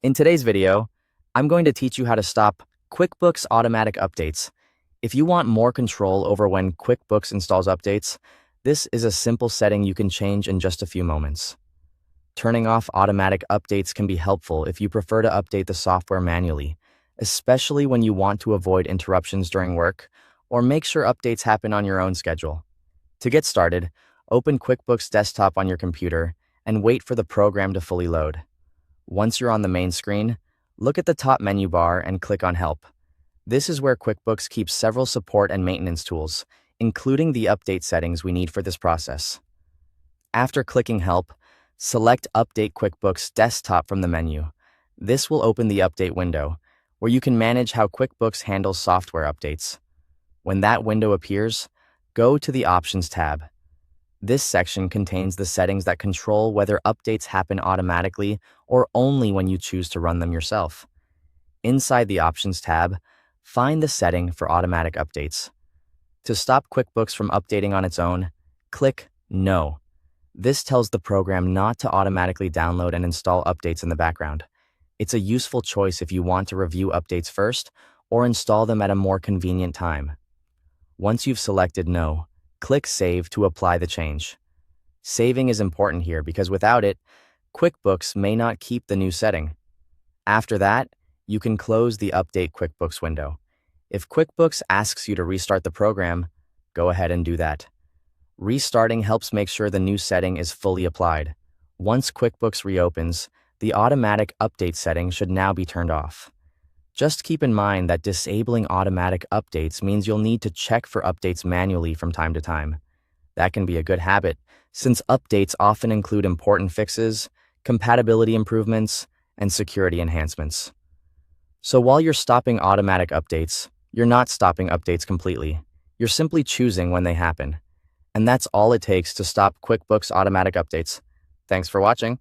In today's video, I'm going to teach you how to stop QuickBooks automatic updates. If you want more control over when QuickBooks installs updates, this is a simple setting you can change in just a few moments. Turning off automatic updates can be helpful if you prefer to update the software manually, especially when you want to avoid interruptions during work or make sure updates happen on your own schedule. To get started, open QuickBooks Desktop on your computer and wait for the program to fully load. Once you're on the main screen, look at the top menu bar and click on Help. This is where QuickBooks keeps several support and maintenance tools, including the update settings we need for this process. After clicking Help, select Update QuickBooks Desktop from the menu. This will open the update window, where you can manage how QuickBooks handles software updates. When that window appears, go to the Options tab. This section contains the settings that control whether updates happen automatically or only when you choose to run them yourself. Inside the Options tab, find the setting for automatic updates. To stop QuickBooks from updating on its own, click No. This tells the program not to automatically download and install updates in the background. It's a useful choice if you want to review updates first or install them at a more convenient time. Once you've selected No, click Save to apply the change. Saving is important here because without it, QuickBooks may not keep the new setting. After that, you can close the Update QuickBooks window. If QuickBooks asks you to restart the program, go ahead and do that. Restarting helps make sure the new setting is fully applied. Once QuickBooks reopens, the automatic update setting should now be turned off. Just keep in mind that disabling automatic updates means you'll need to check for updates manually from time to time. That can be a good habit, since updates often include important fixes, compatibility improvements, and security enhancements. So while you're stopping automatic updates, you're not stopping updates completely. You're simply choosing when they happen. And that's all it takes to stop QuickBooks automatic updates. Thanks for watching.